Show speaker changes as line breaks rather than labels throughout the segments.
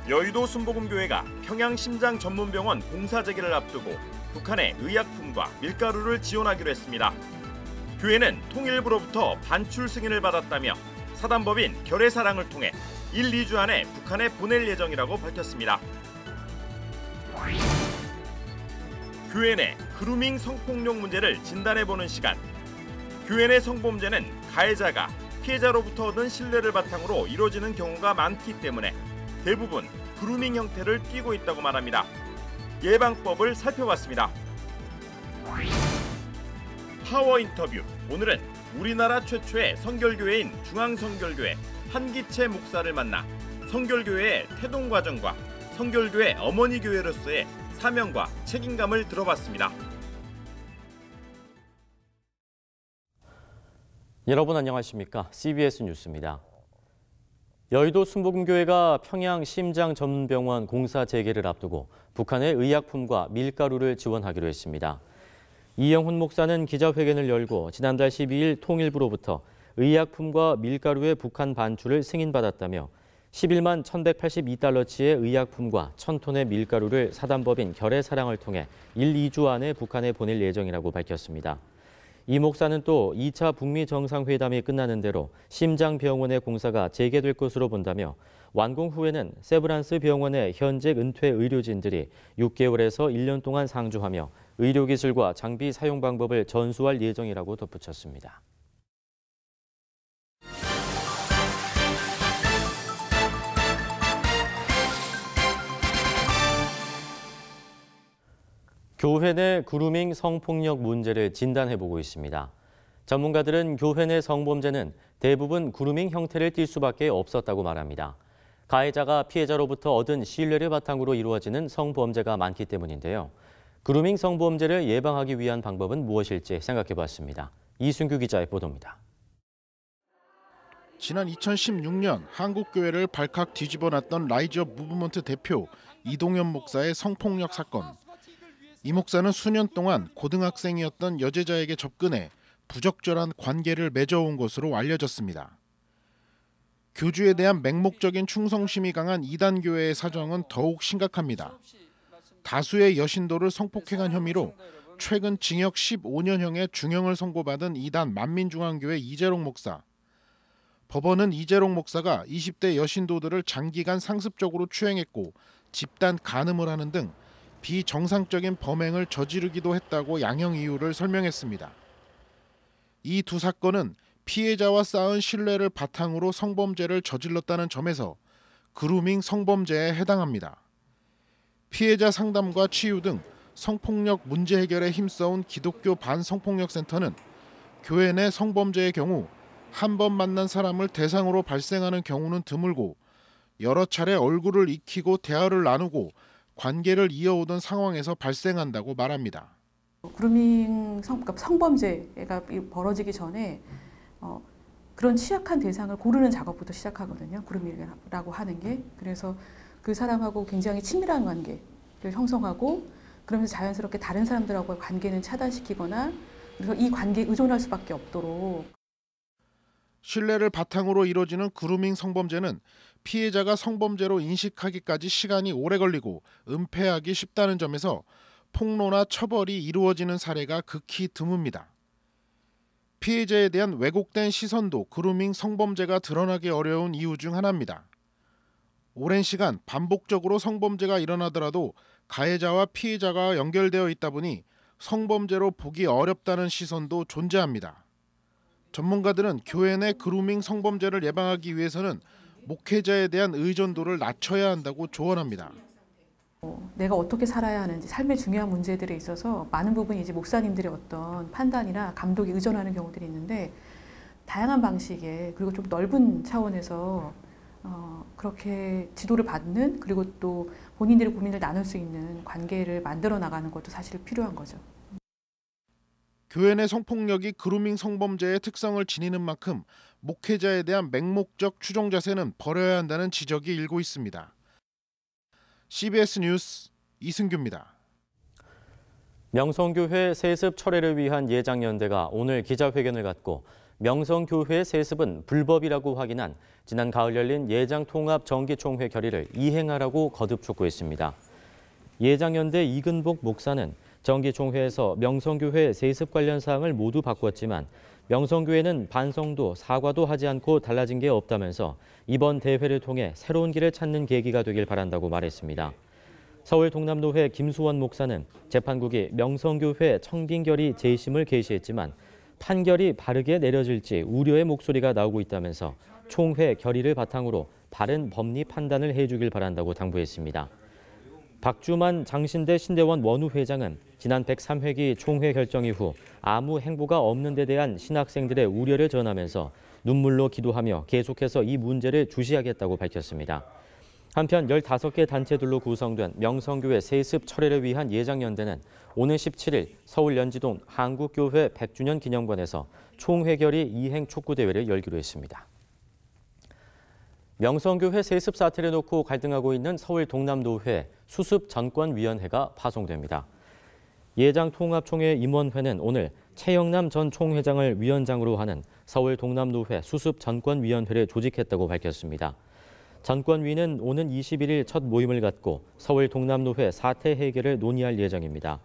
여의도 순복음교회가 평양심장전문병원 공사 재개를 앞두고 북한의 의약품과 밀가루를 지원하기로 했습니다. 교회는 통일부로부터 반출 승인을 받았다며 사단법인 결의사랑을 통해 1, 2주 안에 북한에 보낼 예정이라고 밝혔습니다. 교회 내 그루밍 성폭력 문제를 진단해보는 시간. 교회 내 성범죄는 가해자가 피해자로부터 얻은 신뢰를 바탕으로 이루어지는 경우가 많기 때문에 대부분 그루밍 형태를 띠고 있다고 말합니다. 예방법을 살펴봤습니다. 파워 인터뷰. 오늘은 우리나라 최초의 성결교회인 중앙성결교회 한기채 목사를 만나 성결교회의 태동 과정과 성결교회 어머니 교회로서의 사명과 책임감을 들어봤습니다.
여러분 안녕하십니까? CBS 뉴스입니다. 여의도 순복음교회가 평양 심장전문병원 공사 재개를 앞두고 북한의 의약품과 밀가루를 지원하기로 했습니다. 이영훈 목사는 기자회견을 열고 지난달 12일 통일부로부터 의약품과 밀가루의 북한 반출을 승인받았다며 11만 1,182달러치의 의약품과 1,000톤의 밀가루를 사단법인 결의사랑을 통해 1, 2주 안에 북한에 보낼 예정이라고 밝혔습니다. 이 목사는 또 2차 북미 정상회담이 끝나는 대로 심장병원의 공사가 재개될 것으로 본다며 완공 후에는 세브란스 병원의 현직 은퇴 의료진들이 6개월에서 1년 동안 상주하며 의료기술과 장비 사용 방법을 전수할 예정이라고 덧붙였습니다. 교회 내 그루밍 성폭력 문제를 진단해보고 있습니다. 전문가들은 교회 내 성범죄는 대부분 그루밍 형태를 띨 수밖에 없었다고 말합니다. 가해자가 피해자로부터 얻은 신뢰를 바탕으로 이루어지는 성범죄가 많기 때문인데요. 그루밍 성범죄를 예방하기 위한 방법은 무엇일지 생각해봤습니다. 이순규 기자의 보도입니다.
지난 2016년 한국교회를 발칵 뒤집어놨던 라이즈 업 무브먼트 대표 이동현 목사의 성폭력 사건. 이 목사는 수년 동안 고등학생이었던 여제자에게 접근해 부적절한 관계를 맺어온 것으로 알려졌습니다. 교주에 대한 맹목적인 충성심이 강한 이단교회의 사정은 더욱 심각합니다. 다수의 여신도를 성폭행한 혐의로 최근 징역 15년형의 중형을 선고받은 이단 만민중앙교회 이재록 목사. 법원은 이재록 목사가 20대 여신도들을 장기간 상습적으로 추행했고 집단 간음을 하는 등 비정상적인 범행을 저지르기도 했다고 양형 이유를 설명했습니다. 이 두 사건은 피해자와 쌓은 신뢰를 바탕으로 성범죄를 저질렀다는 점에서 그루밍 성범죄에 해당합니다. 피해자 상담과 치유 등 성폭력 문제 해결에 힘써온 기독교 반성폭력센터는 교회 내 성범죄의 경우 한 번 만난 사람을 대상으로 발생하는 경우는 드물고 여러 차례 얼굴을 익히고 대화를 나누고 관계를 이어오던 상황에서 발생한다고 말합니다.
그루밍 성범죄가 벌어지기 전에 그런 취약한 대상을 고르는 작업부터 시작하거든요. 그루밍이라고 하는 게. 그래서 그 사람하고 굉장히 친밀한 관계를 형성하고 그러면서 자연스럽게 다른 사람들하고의 관계는 차단시키거나 그래서 이 관계에 의존할 수밖에 없도록.
신뢰를 바탕으로 이루어지는 그루밍 성범죄는 피해자가 성범죄로 인식하기까지 시간이 오래 걸리고 은폐하기 쉽다는 점에서 폭로나 처벌이 이루어지는 사례가 극히 드뭅니다. 피해자에 대한 왜곡된 시선도 그루밍 성범죄가 드러나기 어려운 이유 중 하나입니다. 오랜 시간 반복적으로 성범죄가 일어나더라도 가해자와 피해자가 연결되어 있다 보니 성범죄로 보기 어렵다는 시선도 존재합니다. 전문가들은 교회 내 그루밍 성범죄를 예방하기 위해서는 목회자에 대한 의존도를 낮춰야 한다고 조언합니다.
내가 어떻게 살아야 하는지 삶의 중요한 문제들에 있어서 많은 부분이 이제 목사님들의 어떤 판단이나 감독에 의존하는 경우들이 있는데 다양한 방식의 그리고 좀 넓은 차원에서 그렇게 지도를 받는 그리고 또 본인들의 고민을 나눌 수 있는 관계를 만들어 나가는 것도 사실 필요한 거죠.
교회 내 성폭력이 그루밍 성범죄의 특성을 지니는 만큼 목회자에 대한 맹목적 추종 자세는 버려야 한다는 지적이 일고 있습니다. CBS 뉴스 이승규입니다.
명성교회 세습 철회를 위한 예장연대가 오늘 기자회견을 갖고 명성교회의 세습은 불법이라고 확인한 지난 가을 열린 예장통합정기총회 결의를 이행하라고 거듭 촉구했습니다. 예장연대 이근복 목사는 정기총회에서 명성교회 세습 관련 사항을 모두 바꿨지만 명성교회는 반성도 사과도 하지 않고 달라진 게 없다면서 이번 대회를 통해 새로운 길을 찾는 계기가 되길 바란다고 말했습니다. 서울 동남노회 김수원 목사는 재판국이 명성교회 청빙결의 재심을 개시했지만 판결이 바르게 내려질지 우려의 목소리가 나오고 있다면서 총회 결의를 바탕으로 바른 법리 판단을 해주길 바란다고 당부했습니다. 박주만 장신대 신대원 원우 회장은 지난 103회기 총회 결정 이후 아무 행보가 없는 데 대한 신학생들의 우려를 전하면서 눈물로 기도하며 계속해서 이 문제를 주시하겠다고 밝혔습니다. 한편 15개 단체들로 구성된 명성교회 세습 철회를 위한 예장연대는 오는 17일 서울 연지동 한국교회 100주년 기념관에서 총회결의 이행 촉구대회를 열기로 했습니다. 명성교회 세습 사태를 놓고 갈등하고 있는 서울 동남노회 수습전권위원회가 파송됩니다. 예장통합총회 임원회는 오늘 최영남 전 총회장을 위원장으로 하는 서울 동남노회 수습전권위원회를 조직했다고 밝혔습니다. 전권위는 오는 21일 첫 모임을 갖고 서울 동남노회 사태 해결을 논의할 예정입니다.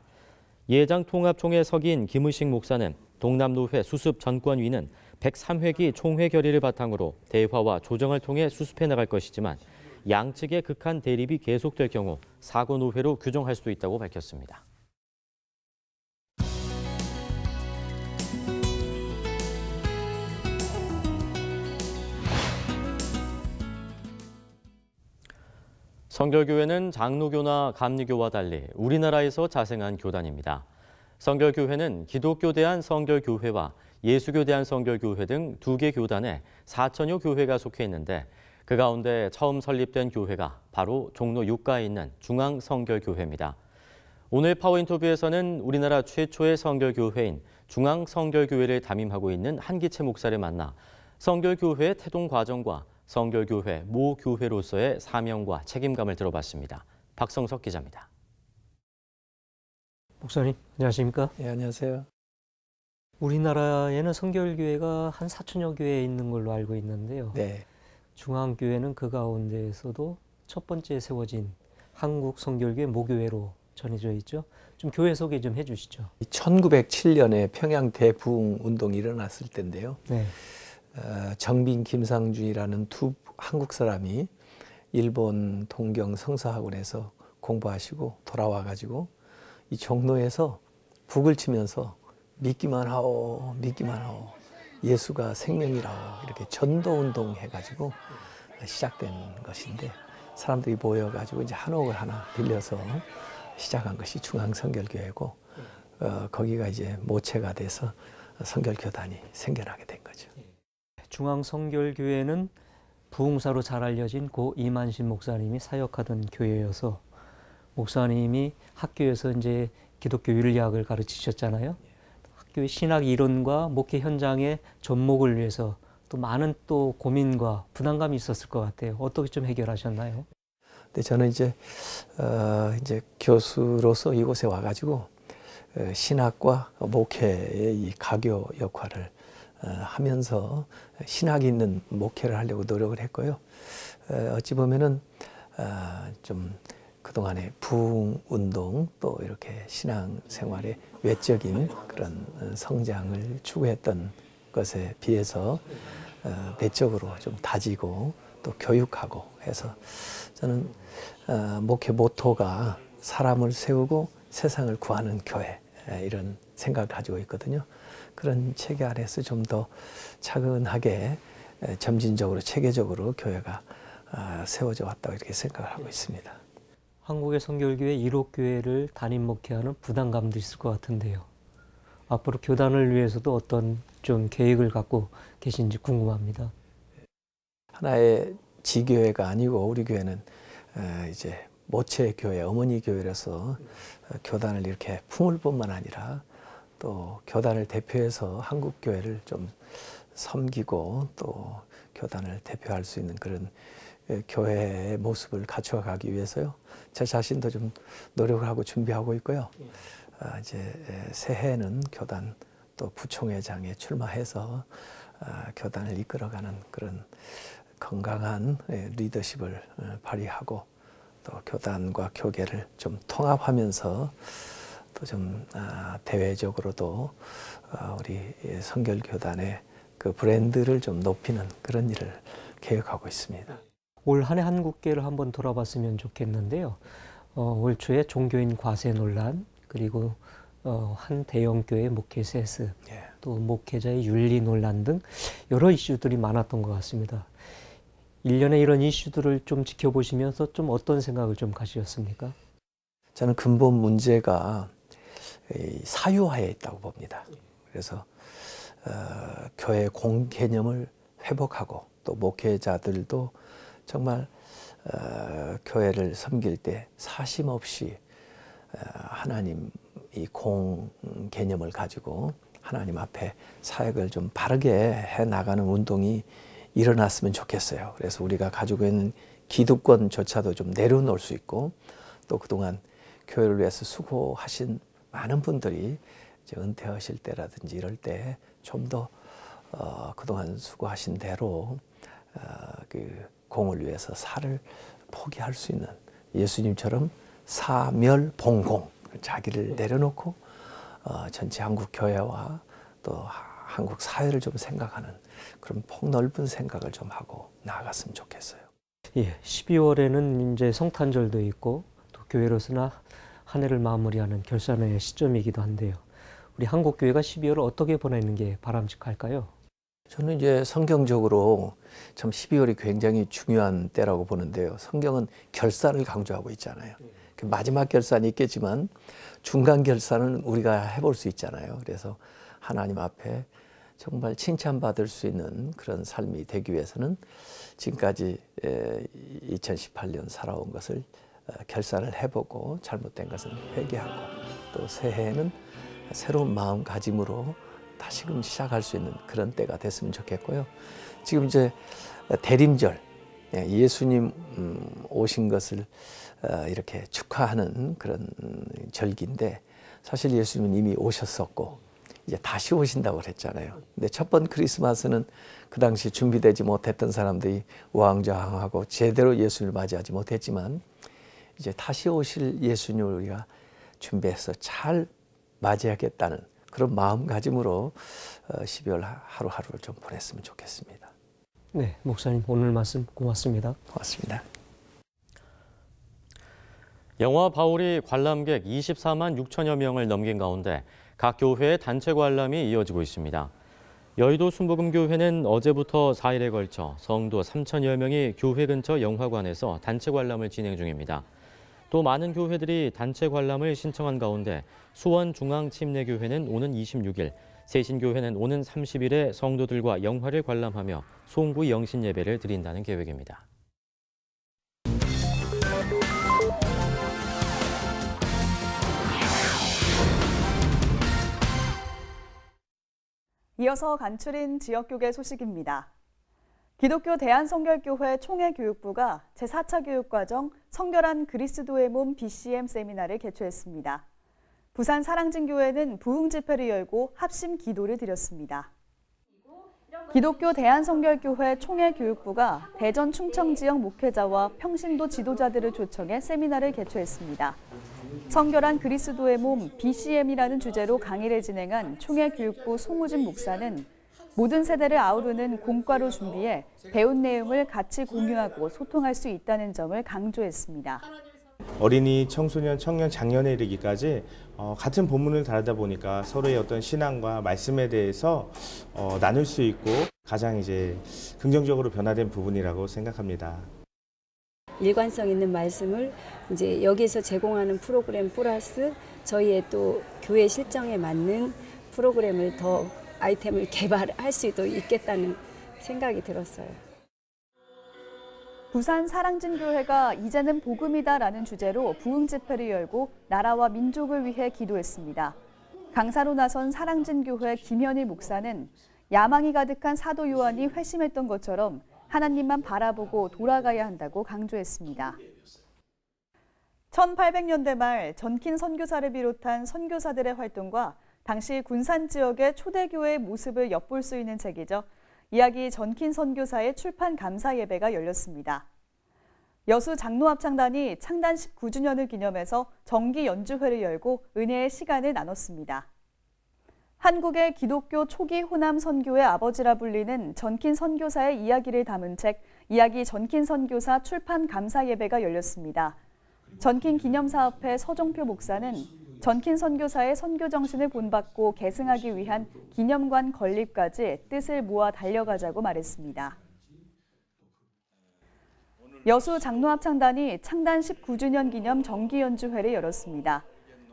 예장통합총회 서기인 김의식 목사는 동남노회 수습전권위는 103회기 총회 결의를 바탕으로 대화와 조정을 통해 수습해 나갈 것이지만 양측의 극한 대립이 계속될 경우 사고노회로 규정할 수도 있다고 밝혔습니다. 성결교회는 장로교나 감리교와 달리 우리나라에서 자생한 교단입니다. 성결교회는 기독교 대한성결교회와 예수교 대한성결교회 등 2개 교단에 4천여 교회가 속해 있는데 그 가운데 처음 설립된 교회가 바로 종로 6가에 있는 중앙성결교회입니다. 오늘 파워인터뷰에서는 우리나라 최초의 성결교회인 중앙성결교회를 담임하고 있는 한기채 목사를 만나 성결교회의 태동 과정과 성결교회 모 교회로서의 사명과 책임감을 들어봤습니다. 박성석 기자입니다.
목사님, 안녕하십니까?
네, 안녕하세요.
우리나라에는 성결교회가 한 4천여 교회 있는 걸로 알고 있는데요.
네.
중앙교회는 그 가운데에서도 첫 번째 세워진 한국성결교회 모교회로 전해져 있죠. 좀 교회 소개 좀 해주시죠.
1907년에 평양 대부흥 운동이 일어났을 때인데요.
네.
정빈, 김상준이라는 두 한국 사람이 일본 동경 성서학원에서 공부하시고 돌아와가지고 이 종로에서 북을 치면서 믿기만 하오, 믿기만 하오, 예수가 생명이라고 이렇게 전도운동 해가지고 시작된 것인데 사람들이 모여가지고 이제 한옥을 하나 빌려서 시작한 것이 중앙성결교회고 거기가 이제 모체가 돼서 성결교단이 생겨나게 된 거죠.
중앙성결교회는 부흥사로 잘 알려진 고 이만신 목사님이 사역하던 교회여서 목사님이 학교에서 이제 기독교 윤리학을 가르치셨잖아요. 학교의 신학 이론과 목회 현장의 접목을 위해서 또 많은 또 고민과 부담감이 있었을 것 같아요. 어떻게 좀 해결하셨나요?
근데 저는 이제 교수로서 이곳에 와가지고 신학과 목회의 이 가교 역할을 하면서 신학이 있는 목회를 하려고 노력을 했고요. 어찌 보면은 좀 그동안의 부흥운동 또 이렇게 신앙생활의 외적인 그런 성장을 추구했던 것에 비해서 내적으로 좀 다지고 또 교육하고 해서 저는 목회 모토가 사람을 세우고 세상을 구하는 교회 이런 생각을 가지고 있거든요. 그런 체계 아래서 좀 더 차근하게 점진적으로 체계적으로 교회가 세워져 왔다고 이렇게 생각을 하고 있습니다.
한국의 성결교회 1호 교회를 담임 목회하는 부담감도 있을 것 같은데요. 앞으로 교단을 위해서도 어떤 좀 계획을 갖고 계신지 궁금합니다.
하나의 지교회가 아니고 우리 교회는 이제 모체 교회, 어머니 교회라서 교단을 이렇게 품을 뿐만 아니라 또 교단을 대표해서 한국 교회를 좀 섬기고 또 교단을 대표할 수 있는 그런 교회의 모습을 갖춰가기 위해서요. 저 자신도 좀 노력을 하고 준비하고 있고요. 이제 새해에는 교단 또 부총회장에 출마해서 교단을 이끌어가는 그런 건강한 리더십을 발휘하고 또 교단과 교계를 좀 통합하면서 또 좀 대외적으로도 우리 성결교단의 그 브랜드를 좀 높이는 그런 일을 계획하고 있습니다.
올 한 해 한국교회를 한번 돌아봤으면 좋겠는데요. 올 초에 종교인 과세 논란, 그리고 한 대형교회 목회 세습, 또 목회자의 윤리 논란 등 여러 이슈들이 많았던 것 같습니다. 1년에 이런 이슈들을 좀 지켜보시면서 좀 어떤 생각을 좀 가지셨습니까?
저는 근본 문제가 사유화에 있다고 봅니다. 그래서 교회 공개념을 회복하고 또 목회자들도 정말 교회를 섬길 때 사심 없이 하나님 이 공개념을 가지고 하나님 앞에 사역을 좀 바르게 해 나가는 운동이 일어났으면 좋겠어요. 그래서 우리가 가지고 있는 기득권조차도 좀 내려놓을 수 있고 또 그동안 교회를 위해서 수고하신 많은 분들이 이제 은퇴하실 때라든지 이럴 때 좀 더 그동안 수고하신 대로 그 공을 위해서 살을 포기할 수 있는 예수님처럼 사멸봉공 자기를 내려놓고 전체 한국 교회와 또 한국 사회를 좀 생각하는 그런 폭넓은 생각을 좀 하고 나아갔으면 좋겠어요.
예, 12월에는 이제 성탄절도 있고 또 교회로서나 한 해를 마무리하는 결산의 시점이기도 한데요. 우리 한국교회가 12월을 어떻게 보내는 게 바람직할까요?
저는 이제 성경적으로 참 12월이 굉장히 중요한 때라고 보는데요. 성경은 결산을 강조하고 있잖아요. 마지막 결산이 있겠지만 중간 결산은 우리가 해볼 수 있잖아요. 그래서 하나님 앞에 정말 칭찬받을 수 있는 그런 삶이 되기 위해서는 지금까지 2018년 살아온 것을 결산을 해보고 잘못된 것은 회개하고 또 새해에는 새로운 마음가짐으로 다시금 시작할 수 있는 그런 때가 됐으면 좋겠고요. 지금 이제 대림절, 예수님 오신 것을 이렇게 축하하는 그런 절기인데 사실 예수님은 이미 오셨었고 이제 다시 오신다고 그랬잖아요. 근데 첫 번 크리스마스는 그 당시 준비되지 못했던 사람들이 우왕좌왕하고 제대로 예수님을 맞이하지 못했지만 이제 다시 오실 예수님을 우리가 준비해서 잘 맞이하겠다는 그런 마음가짐으로 12월 하루하루를 좀 보냈으면 좋겠습니다.
네, 목사님 오늘 말씀 고맙습니다.
고맙습니다.
영화 바울이 관람객 24만 6천여 명을 넘긴 가운데 각 교회의 단체 관람이 이어지고 있습니다. 여의도 순복음교회는 어제부터 4일에 걸쳐 성도 3천여 명이 교회 근처 영화관에서 단체 관람을 진행 중입니다. 또 많은 교회들이 단체 관람을 신청한 가운데 수원중앙침례교회는 오는 26일, 세신교회는 오는 30일에 성도들과 영화를 관람하며 송구 영신 예배를 드린다는 계획입니다.
이어서 간추린 지역교계 소식입니다. 기독교 대한성결교회 총회교육부가 제4차 교육과정 성결한 그리스도의 몸 BCM 세미나를 개최했습니다. 부산 사랑진교회는 부흥집회를 열고 합심 기도를 드렸습니다. 기독교 대한성결교회 총회교육부가 대전 충청 지역 목회자와 평신도 지도자들을 초청해 세미나를 개최했습니다. 성결한 그리스도의 몸 BCM이라는 주제로 강의를 진행한 총회교육부 송우진 목사는 모든 세대를 아우르는 공과로 준비해 배운 내용을 같이 공유하고 소통할 수 있다는 점을 강조했습니다.
어린이, 청소년, 청년, 장년에 이르기까지 같은 본문을 다루다 보니까 서로의 어떤 신앙과 말씀에 대해서 나눌 수 있고 가장 이제 긍정적으로 변화된 부분이라고 생각합니다.
일관성 있는 말씀을 이제 여기서 제공하는 프로그램 플러스 저희의 또 교회 실정에 맞는 프로그램을 더 아이템을 개발할 수도 있겠다는 생각이 들었어요.
부산 사랑진교회가 이제는 복음이다라는 주제로 부흥집회를 열고 나라와 민족을 위해 기도했습니다. 강사로 나선 사랑진교회 김현희 목사는 야망이 가득한 사도 요한이 회심했던 것처럼 하나님만 바라보고 돌아가야 한다고 강조했습니다. 1800년대 말 전킨 선교사를 비롯한 선교사들의 활동과 당시 군산 지역의 초대교회의 모습을 엿볼 수 있는 책이죠. 이야기 전킨 선교사의 출판 감사 예배가 열렸습니다. 여수 장로합창단이 창단 19주년을 기념해서 정기 연주회를 열고 은혜의 시간을 나눴습니다. 한국의 기독교 초기 호남 선교의 아버지라 불리는 전킨 선교사의 이야기를 담은 책 이야기 전킨 선교사 출판 감사 예배가 열렸습니다. 전킨 기념사업회 서종표 목사는 전킨 선교사의 선교 정신을 본받고 계승하기 위한 기념관 건립까지 뜻을 모아 달려가자고 말했습니다. 여수 장로합창단이 창단 19주년 기념 정기 연주회를 열었습니다.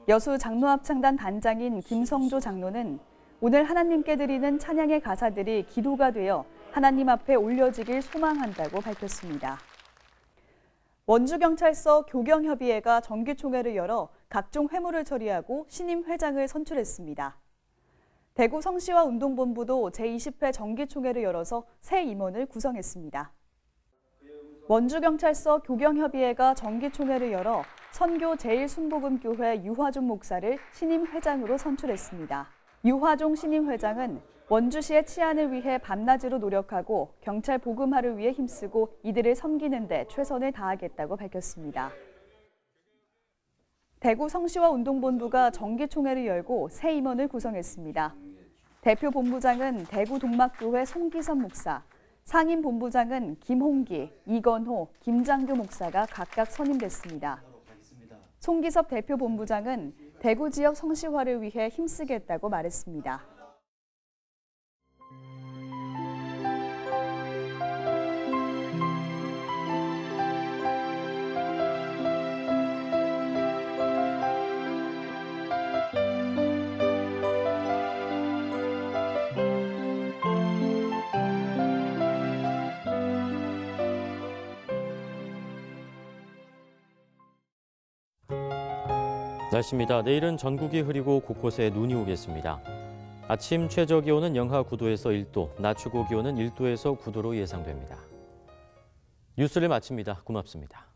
여수 장로합창단 단장인 김성조 장로는 오늘 하나님께 드리는 찬양의 가사들이 기도가 되어 하나님 앞에 올려지길 소망한다고 밝혔습니다. 원주경찰서 교경협의회가 정기총회를 열어 각종 회무를 처리하고 신임 회장을 선출했습니다. 대구 성시와 운동본부도 제20회 정기총회를 열어서 새 임원을 구성했습니다. 원주경찰서 교경협의회가 정기총회를 열어 선교 제일순복음교회 유화종 목사를 신임 회장으로 선출했습니다. 유화종 신임 회장은 원주시의 치안을 위해 밤낮으로 노력하고 경찰 복음화를 위해 힘쓰고 이들을 섬기는 데 최선을 다하겠다고 밝혔습니다. 대구 성시와 운동본부가 정기총회를 열고 새 임원을 구성했습니다. 대표 본부장은 대구 동막교회 송기선 목사, 상임 본부장은 김홍기, 이건호, 김장규 목사가 각각 선임됐습니다. 송기섭 대표 본부장은 대구 지역 성시화를 위해 힘쓰겠다고 말했습니다.
날씨입니다. 내일은 전국이 흐리고 곳곳에 눈이 오겠습니다. 아침 최저 기온은 영하 9도에서 1도, 낮 최고 기온은 1도에서 9도로 예상됩니다. 뉴스를 마칩니다. 고맙습니다.